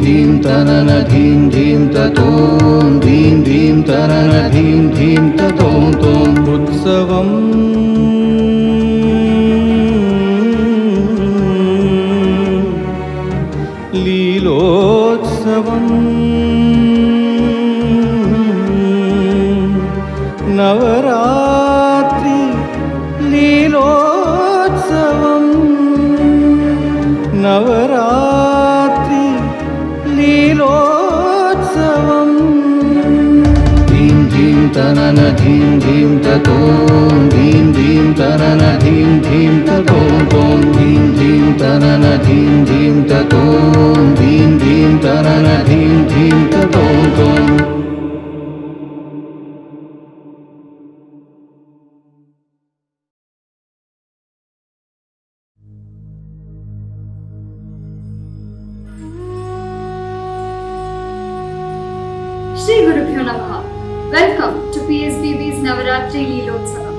धीं तनन धीं धीं ततों धीं धीं तनन धीं धीं ततों तों उत्सवम् लीलोत्सवम् नवरात्रि लीलोत्सवम् नवरात्रि लीलोत्सवम् धीं धीं तनन धीं धीं ततों धीं धीं तनन धीं धीं ततों तों धीं धीं तनन धीं धीं ततों धीं धीं तनन धीं धीं ततों तों Shri Gurubhyo Namaha. Welcome to PSBB's Navaratri Leelotsavam,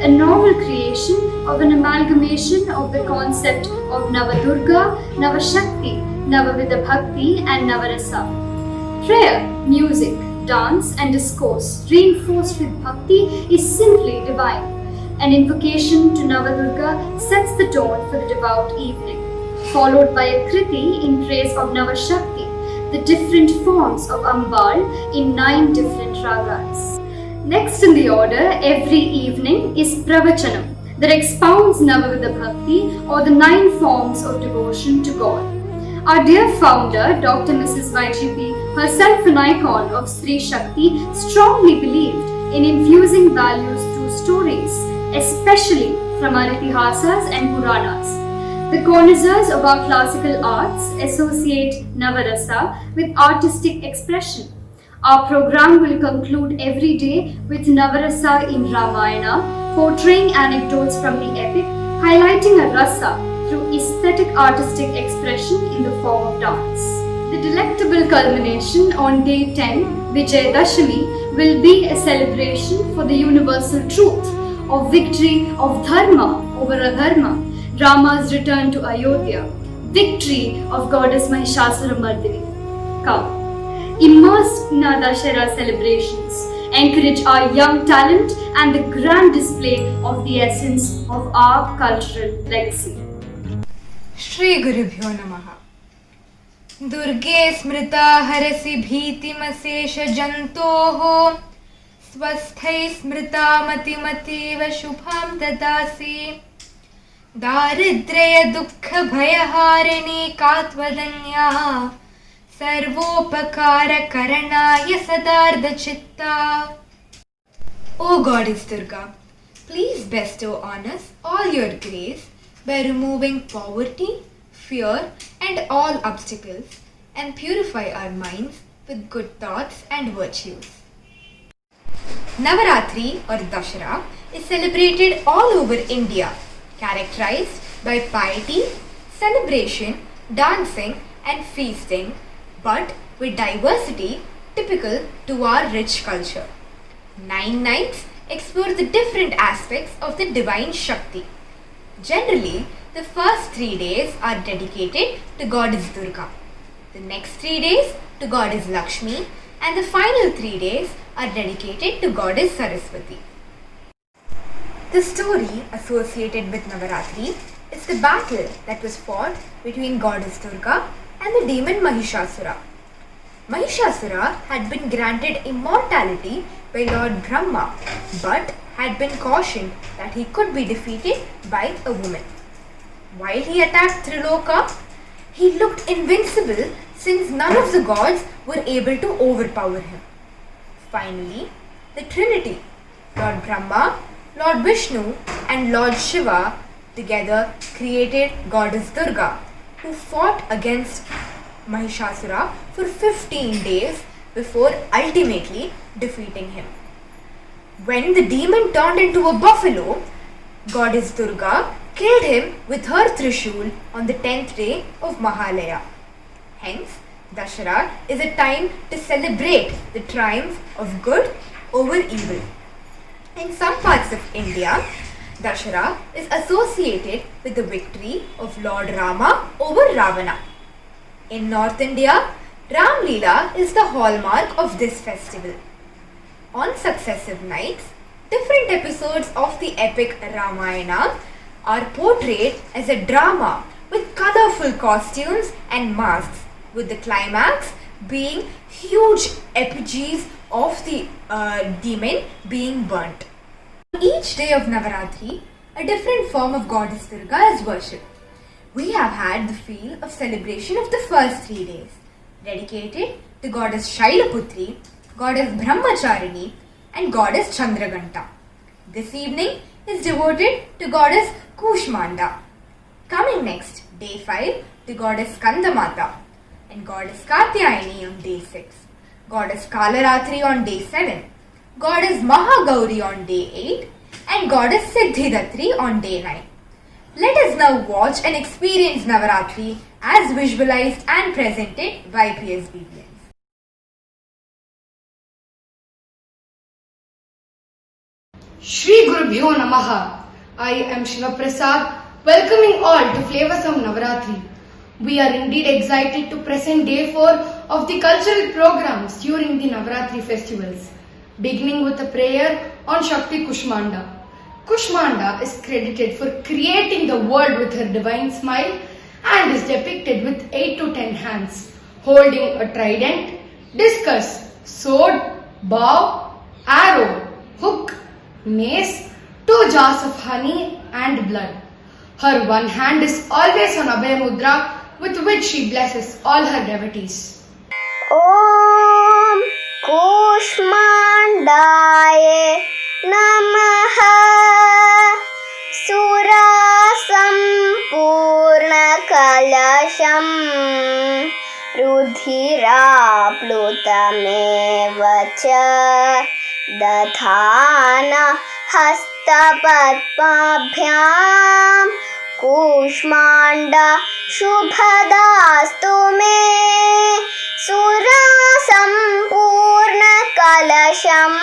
a novel creation of an amalgamation of the concept of Navadurga, Navashakti, Navavidha Bhakti and Navarasa. Prayer, music, dance and discourse reinforced with bhakti is simply divine. An invocation to Navadurga sets the tone for the devout evening, followed by a kriti in praise of Navashakti, the different forms of Ambal in 9 different ragas. Next in the order every evening is Pravachanam that expounds Navavidha Bhakti or the 9 forms of devotion to God. Our dear founder, Dr. Mrs. YGP, herself an icon of Sri Shakti, strongly believed in infusing values through stories, especially from our Itihasas and Puranas. The connoisseurs of our classical arts associate Navarasa with artistic expression. Our program will conclude every day with Navarasa in Ramayana, portraying anecdotes from the epic, highlighting a rasa through aesthetic artistic expression in the form of dance. The delectable culmination on day 10, Vijayadashami, will be a celebration for the universal truth of victory of Dharma over Adharma, Rama's return to Ayodhya, victory of goddess Mahishasuramardini. Come, immersed in our Dashera celebrations, encourage our young talent and the grand display of the essence of our cultural legacy. Shri Gurubhyo Namaha. Durge smrita harasi bhitimasesha jantoho swasthai smrita matimativa shubham dadasi दारिद्र्य दुःख भयहारिणी कात्वदन्या सर्वोपकार करणाय सदार्धचित्ता. O Goddess Durga, please bestow on us all your grace by removing poverty, fear and all obstacles and purify our minds with good thoughts and virtues. Navaratri or Dashera is celebrated all over India, characterized by piety, celebration, dancing and feasting, but with diversity typical to our rich culture. 9 nights explore the different aspects of the divine Shakti. Generally, the first 3 days are dedicated to Goddess Durga, the next 3 days to Goddess Lakshmi and the final 3 days are dedicated to Goddess Saraswati. The story associated with Navaratri is the battle that was fought between Goddess Durga and the demon Mahishasura. Mahishasura had been granted immortality by Lord Brahma but had been cautioned that he could be defeated by a woman. While he attacked Triloka, he looked invincible since none of the gods were able to overpower him. Finally, the Trinity, Lord Brahma, Lord Vishnu and Lord Shiva together created Goddess Durga, who fought against Mahishasura for 15 days before ultimately defeating him. When the demon turned into a buffalo, Goddess Durga killed him with her Trishul on the 10th day of Mahalaya. Hence, Dashera is a time to celebrate the triumph of good over evil. In some parts of India, Dashera is associated with the victory of Lord Rama over Ravana. In North India, Ram Leela is the hallmark of this festival. On successive nights, different episodes of the epic Ramayana are portrayed as a drama with colorful costumes and masks, with the climax being huge effigies of the demon being burnt. Each day of Navaratri, a different form of goddess Durga is worshipped. We have had the feel of celebration of the first 3 days, dedicated to goddess Shailaputri, goddess Brahmacharini, and goddess Chandraganta. This evening is devoted to goddess Kushmanda. Coming next, day 5, to goddess Skandamata, and goddess Katyayani on day 6, goddess Kalaratri on day 7, goddess Mahagauri on day 8, and goddess Siddhidatri on day 9. Let us now watch and experience Navaratri as visualized and presented by PSBBNs. Shri Gurubhyo Namaha. I am Shiva Prasad, welcoming all to Flavors of Navaratri. We are indeed excited to present day 4 of the cultural programs during the Navaratri festivals, beginning with a prayer on Shakti Kushmanda. Kushmanda is credited for creating the world with her divine smile and is depicted with 8 to 10 hands, holding a trident, discus, sword, bow, arrow, hook, mace, 2 jars of honey and blood. Her one hand is always on Abhay Mudra, with which she blesses all her devotees. Om Kushmandaye Namaha Sura Sampurna Kalasham Rudhira Plutameva Cha Dathana Hastapatmabhyam Kushmanda Shubhadastu me Sura Sampurna Kalasham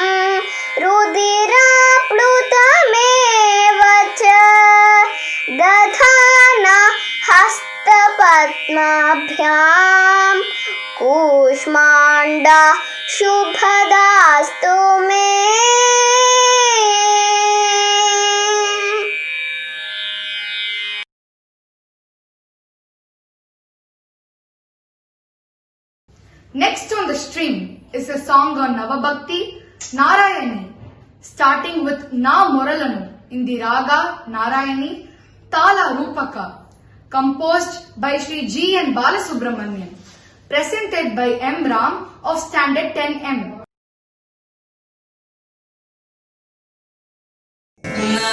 Rudira Plutameva Cha Dathana Hastapatmabhyam Kushmanda Shubhadastu me. Next on the stream is a song on Navabhakti, Narayani, starting with Na Moralanu in the Raga Narayani Tala Rupaka, composed by Sri G. N. Balasubramanian, presented by M. Ram of Standard 10M. Na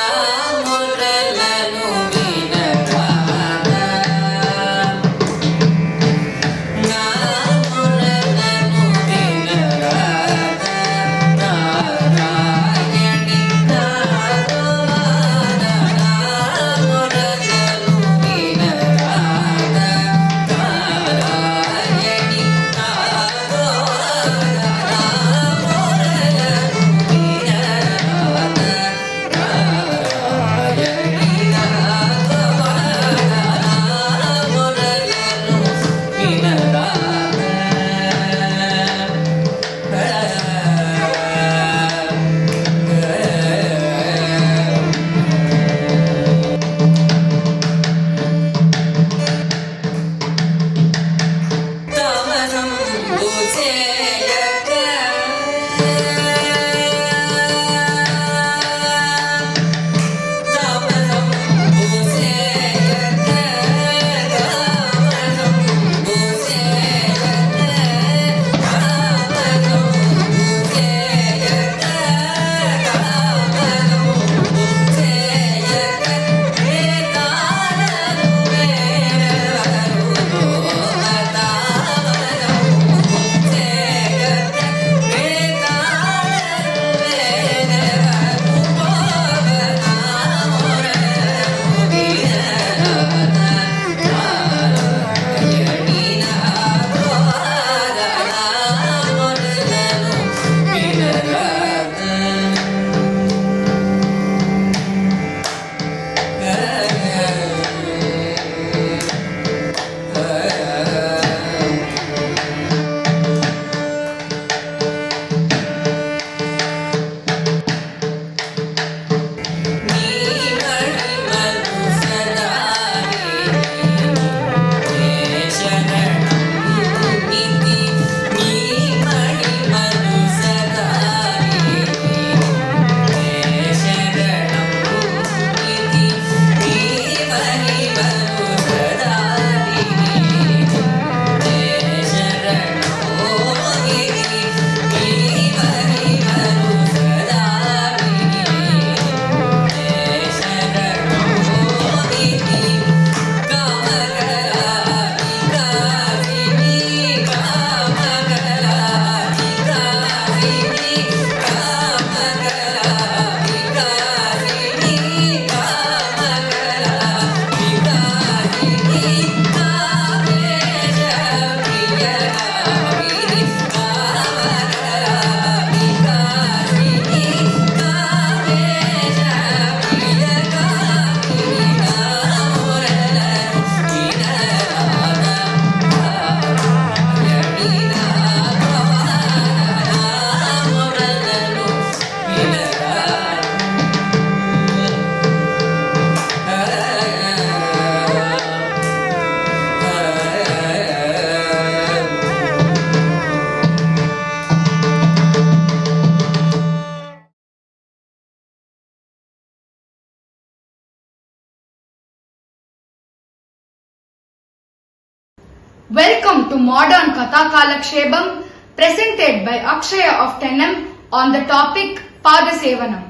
Welcome to Modern Katha Kalakshepam presented by Akshaya of Tenem on the topic Padasevanam.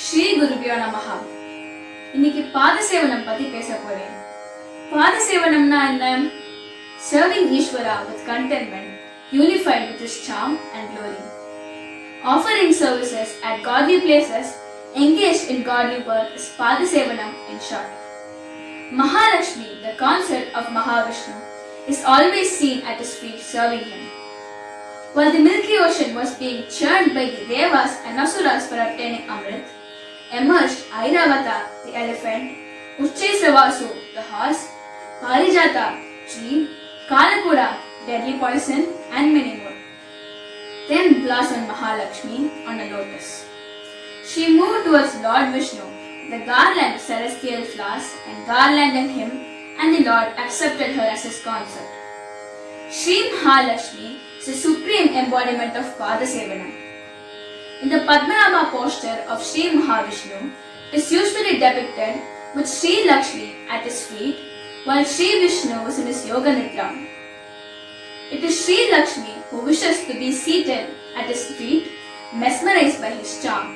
Sri குருபியோ நமஹா. இன்னைக்கு பாதசேவனம் பத்தி பேச போறேன். பாதசேவனம்னா என்ன? Serving Ishvara with contentment, unified with his charm and glory. Offering services at godly places, engaged in godly work is Padasevanam in short. Mahalakshmi, the consort of Mahavishnu, is always seen at his feet serving him. While the Milky Ocean was being churned by the Devas and Asuras for obtaining Amrit, emerged Airavata, the elephant, Uchchesravasu, the horse, Parijata, tree, Kalakuda, deadly poison, and many more. Then blossomed Mahalakshmi on a lotus. She moved towards Lord Vishnu, the garland of celestial flowers, and garlanded him, and the Lord accepted her as his consort. Sri Mahalakshmi is the supreme embodiment of Padasevanam. In the Padmanabha posture of Sri Mahavishnu, it is usually depicted with Sri Lakshmi at his feet, while Sri Vishnu is in his Yoga Nidra. It is Sri Lakshmi who wishes to be seated at his feet, mesmerized by his charm,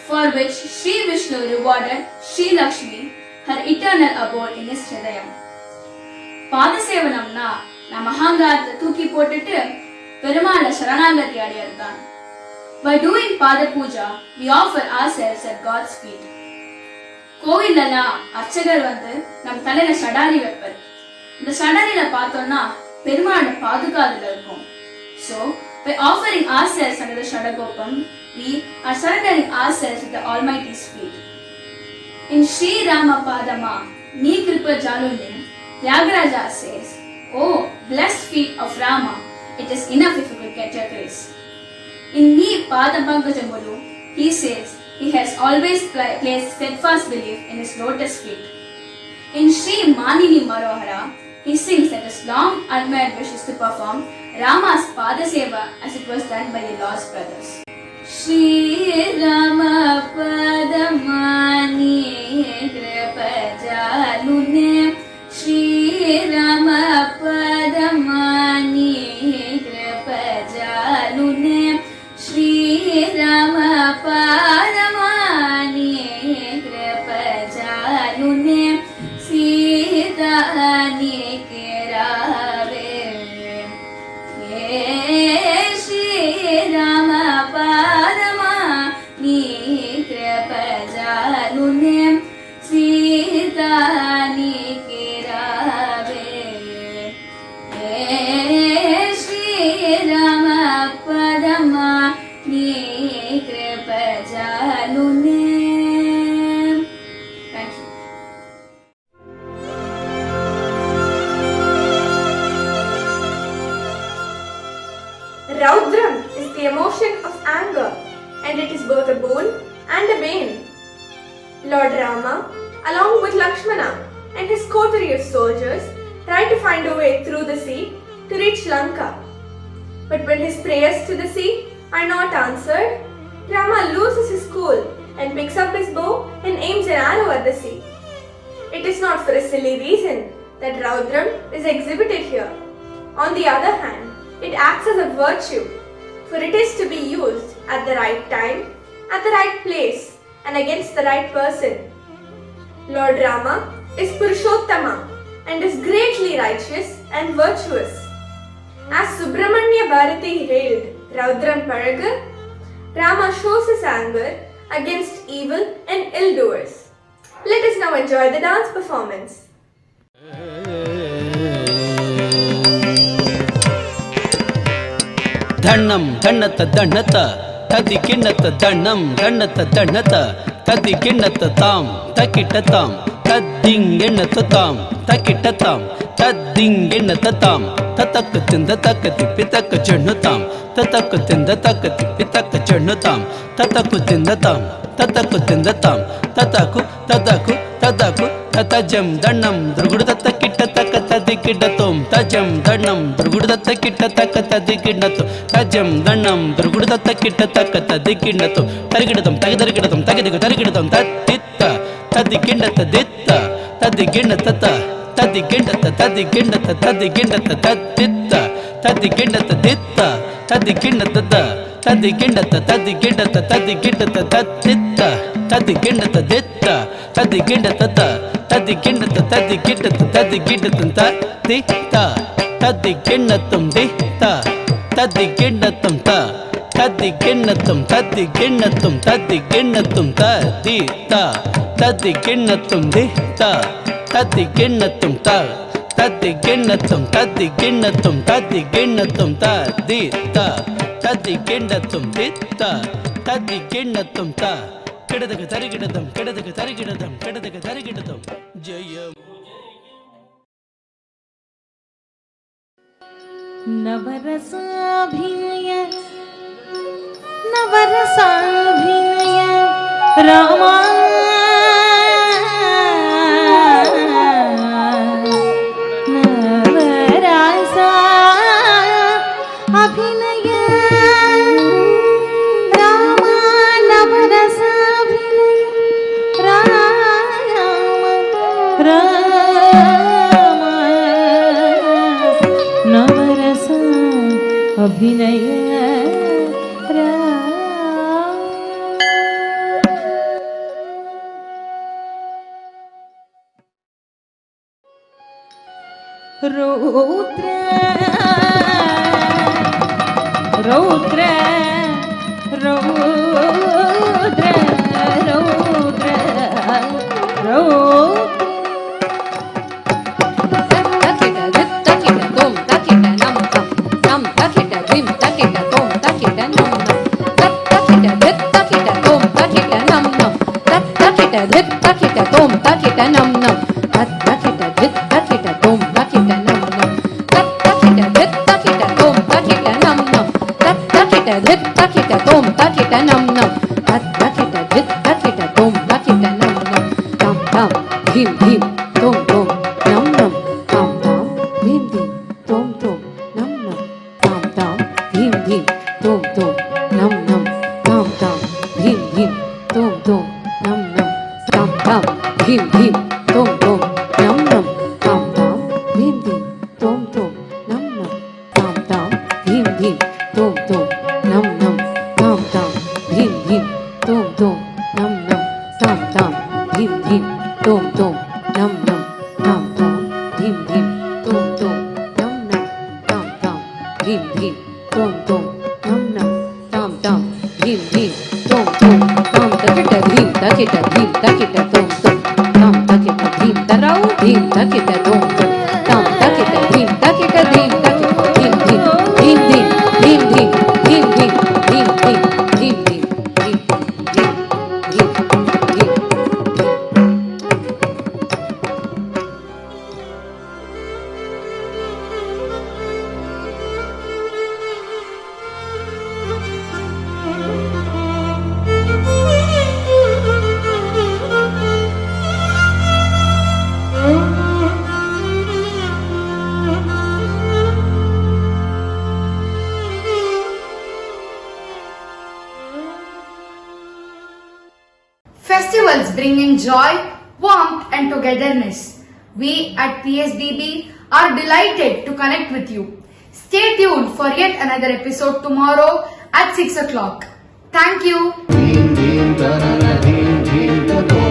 for which Sri Vishnu rewarded Sri Lakshmi her eternal abode in his Hridayam. பாதசேவனம்னா நம்ம அகங்காரத்தை தூக்கி போட்டுட்டு பெருமாளை சரணாகதி அடையறதுதான். By doing Pada Puja, we offer ourselves at God's feet. கோவிலெல்லாம் அர்ச்சகர் வந்து நம் தலையில சடாரி வைப்பார். இந்த சடாரியில பார்த்தோம்னா பெருமாளோட பாதுகாதுல இருக்கும். So, by offering ourselves under the Shadagopam, we are surrendering ourselves at the Almighty's feet. In Sri Rama Padama, Ni Kripa Jalundim, Tyagaraja says, "Oh, blessed feet of Rama, it is enough if you could get your grace." In Ni Padapangajamulu, he says he has always placed steadfast belief in his lotus feet. In Sri Manini Marohara, he sings that his long admired wish is to perform Rama's Padaseva as it was done by the Lord's brothers. Shri Rama Padamani Kripajalune, Shri Rama Padamani Kripajalune, Shri Rama Padamani Kripajalune, Sita Nikirave, Shri Rama Padamani Kripajalune, Sita Nikirave, Shri Rama Padamani Kripajalune. Thank you. Raudram is the emotion of anger, and it is both a boon and a bane. Lord Rama, along with Lakshmana and his coterie of soldiers, tried to find a way through the sea to reach Lanka. But when his prayers to the sea are not answered, Rama loses his cool and picks up his bow and aims an arrow at the sea. It is not for a silly reason that Raudram is exhibited here. On the other hand, it acts as a virtue, for it is to be used at the right time, at the right place, and against the right person. Lord Rama is Purushottama and is greatly righteous and virtuous. As Subramanya Bharati hailed Raudram Palagu, Rama shows his anger against evil and ill-doers. Let us now enjoy the dance performance. ಧಣ್ಣಂ ಧಣ್ಣತ ಧಣ್ಣತ ತದಿ ಕಿಣ್ಣತ ಧಣ್ಣಂ ಧಣ್ಣತ ಧಣ್ಣತ ತದಿ ಕಿಣ್ಣತ ತಾಂ ತಕಿಟ ತಾಂ ತದ್ದಿಂಗೆಣ್ಣತ ತಾಂ ತಕಿಟ ತಾಂ ತದ್ದಿಂಗೆಣ್ಣತ ತಾಂ ತತಕ್ಕ ತಿಂದ ತಕ್ಕ ತಿಪ್ಪಿ ತಕ್ಕ ಚಣ್ಣು ತಾಂ ತತಕ್ಕ ತಿಂದ ತಕ್ಕ ತಿಪ್ಪಿ ತಕ್ಕ ಚಣ್ಣು ತಾಂ ತತಕ್ಕು ತಿಂದ ತಾಂ ತತಕ್ಕು ತಿಂದ ತಾಂ ತತಕು ತತಕು ತತಕು ತತಜಂ ದಣ್ಣಂ ದುರ್ಗುಡು ತತ್ತ ಕಿಟ್ಟ ತಕ್ಕ ತದಿ ಕಿಡ್ಡತೋಂ ತಜಂ ದಣ್ಣಂ ದುರ್ಗುಡು ತತ್ತ ಕಿಟ್ಟ ತಕ್ಕ ತದಿ ಕಿಡ್ಡತು ತಜಂ ದಣ್ಣಂ ದುರ್ಗುಡು ತತ್ತ ಕಿಟ್ಟ ತಕ್ಕ ತದಿ ಕಿಡ್ಡತು ತರಿಗಿಡತಂ ತಗಿದರಿಗಿಡತಂ ತಗಿದಿಗು ತರಿಗಿಡತಂ ತತ್ತಿತ್ತ ತದಿ ಕಿಂಡತ ದಿತ್ತ ತದಿ ಗಿಣ್ಣ ತತ್ತ ತದಿಗಿಣ್ಣತ ತದಿಗಿಣ್ಣತ ತದಿಗಿಣ್ಣತ ತದ್ದಿತ್ತ ತದಿಗಿಣ್ಣತ ದಿತ್ತ ತದಿಗಿಣ್ಣತದ ತದಿಗಿಣ್ಣತ ತದಿಗಿಣ್ಣತ ತದಿಗಿಣ್ಣತ ತದ್ದಿತ್ತ ತದಿಗಿಣ್ಣತ ದಿತ್ತ ತದಿಗಿಣ್ಣತದ ತದಿಗಿಣ್ಣತ ತದಿಗಿಣ್ಣತ ತದಿಗಿಣ್ಣತಂತ ದಿತ್ತ ತದಿಗಿಣ್ಣತಂ ದಿತ್ತ ತದಿಗಿಣ್ಣತಂ ತ ತದಿಗಿಣ್ಣತಂ ತದಿಗಿಣ್ಣತಂ ತದಿಗಿಣ್ಣತಂ ತದಿತ್ತ ತದಿಗಿಣ್ಣತಂ ದಿತ್ತ ತದಿಗಿಣ್ಣತಂ ತ ತದಿಗಿಣ್ಣತಂ ತದಿಗಿಣ್ಣತಂ ತದಿಗಿಣ್ಣತಂ ತದಿತ್ತ ತದಿಗಿಣ್ಣತಂ ದಿತ್ತ ತದಿಗಿಣ್ಣತಂ ತ ಕೆಡದಗ ತರಿಗಿಡದಂ ಕೆಡದಗ ತರಿಗಿಡದಂ ಕೆಡದಗ ತರಿಗಿಡದಂ ಜಯ नवरसाभिनय नवरसाभिनय रामा नवरसा अभिनय रामा नवरसाभिनय नवरसा अभिनय रौद्र रौद्र रौद्र रौद्र रौद्र Festivals bring in joy, warmth and togetherness. We at PSBB are delighted to connect with you. Stay tuned for yet another episode tomorrow at 6 o'clock. Thank you. Ding ding da na na ding ding da dong.